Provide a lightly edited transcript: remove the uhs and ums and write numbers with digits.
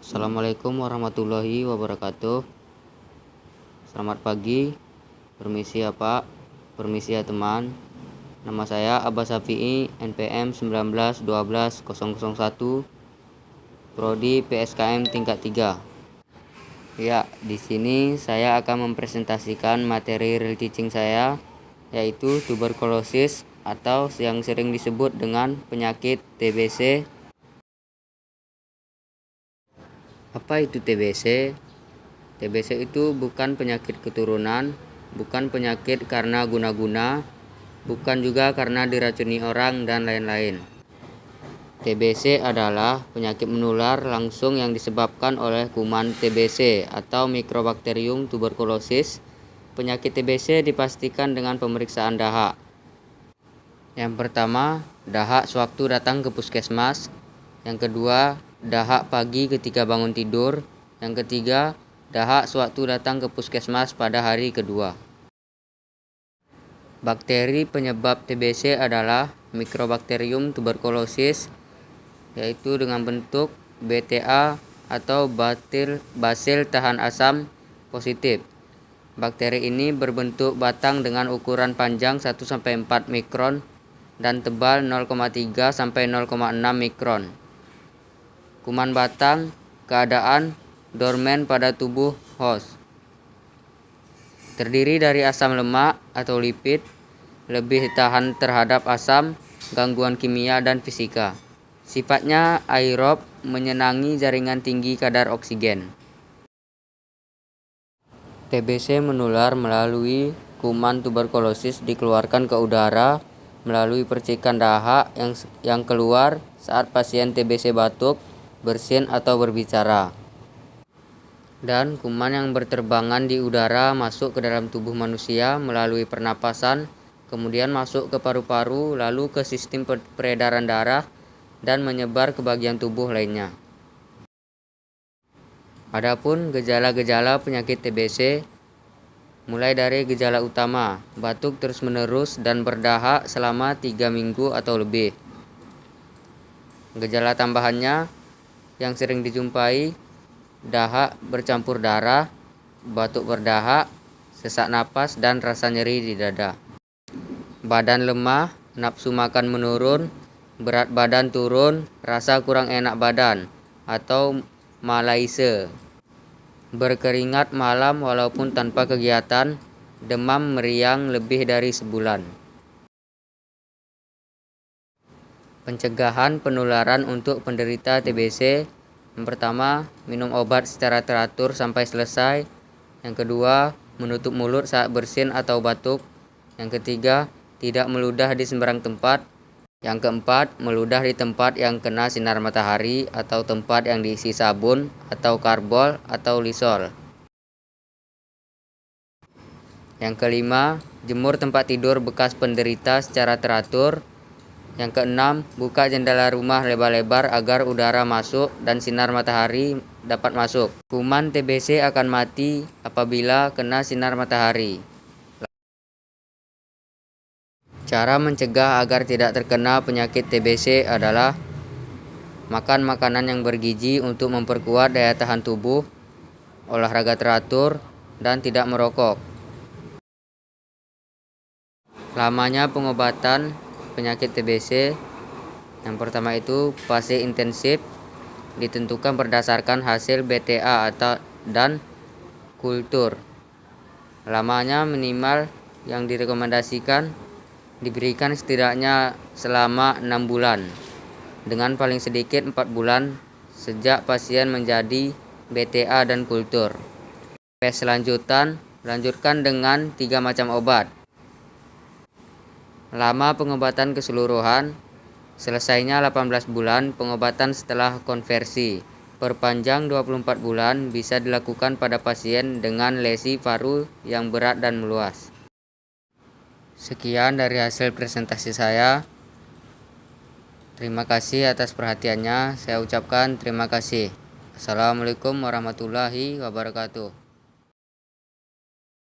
Assalamualaikum warahmatullahi wabarakatuh. Selamat pagi. Permisi ya Pak, permisi ya teman. Nama saya Abbas Syafi'i, NPM 19121001, Prodi PSKM tingkat 3. Ya, di sini saya akan mempresentasikan materi real teaching saya, yaitu tuberkulosis atau yang sering disebut dengan penyakit TBC. Apa itu TBC? TBC itu bukan penyakit keturunan, bukan penyakit karena guna-guna, bukan juga karena diracuni orang dan lain-lain. TBC adalah penyakit menular langsung yang disebabkan oleh kuman TBC atau Mycobacterium tuberculosis. Penyakit TBC dipastikan dengan pemeriksaan dahak. Yang pertama, dahak sewaktu datang ke puskesmas. Yang kedua, dahak pagi ketika bangun tidur. Yang ketiga, dahak sewaktu datang ke puskesmas pada hari kedua. Bakteri penyebab TBC adalah Mycobacterium tuberculosis, yaitu dengan bentuk BTA atau basil tahan asam positif. Bakteri ini berbentuk batang dengan ukuran panjang 1-4 mikron dan tebal 0,3-0,6 mikron. Kuman batang keadaan dorman pada tubuh host. Terdiri dari asam lemak atau lipid, lebih tahan terhadap asam, gangguan kimia dan fisika. Sifatnya aerob, menyenangi jaringan tinggi kadar oksigen. TBC menular melalui kuman tuberkulosis dikeluarkan ke udara melalui percikan dahak yang keluar saat pasien TBC batuk, bersin atau berbicara. Dan kuman yang berterbangan di udara masuk ke dalam tubuh manusia melalui pernapasan, kemudian masuk ke paru-paru, lalu ke sistem peredaran darah dan menyebar ke bagian tubuh lainnya. Adapun gejala-gejala penyakit TBC mulai dari gejala utama, batuk terus-menerus dan berdahak selama 3 minggu atau lebih. Gejala tambahannya yang sering dijumpai, dahak bercampur darah, batuk berdahak, sesak napas dan rasa nyeri di dada. Badan lemah, nafsu makan menurun, berat badan turun, rasa kurang enak badan atau malaise. Berkeringat malam walaupun tanpa kegiatan, demam meriang lebih dari sebulan. Pencegahan penularan untuk penderita TBC. Yang pertama, minum obat secara teratur sampai selesai. Yang kedua, menutup mulut saat bersin atau batuk. Yang ketiga, tidak meludah di sembarang tempat. Yang keempat, meludah di tempat yang kena sinar matahari atau tempat yang diisi sabun atau karbol atau lisol. Yang kelima, jemur tempat tidur bekas penderita secara teratur. Yang keenam, buka jendela rumah lebar-lebar agar udara masuk dan sinar matahari dapat masuk. Kuman TBC akan mati apabila kena sinar matahari. Cara mencegah agar tidak terkena penyakit TBC adalah makan makanan yang bergizi untuk memperkuat daya tahan tubuh, olahraga teratur, dan tidak merokok. Lamanya pengobatan penyakit TBC, yang pertama itu fase intensif, ditentukan berdasarkan hasil BTA dan kultur. Lamanya minimal yang direkomendasikan diberikan setidaknya selama 6 bulan, dengan paling sedikit 4 bulan sejak pasien menjadi BTA dan kultur. Lanjutkan dengan 3 macam obat. Lama pengobatan keseluruhan, selesainya 18 bulan pengobatan setelah konversi. Perpanjang 24 bulan bisa dilakukan pada pasien dengan lesi paru yang berat dan meluas. Sekian dari hasil presentasi saya. Terima kasih atas perhatiannya. Saya ucapkan terima kasih. Assalamualaikum warahmatullahi wabarakatuh.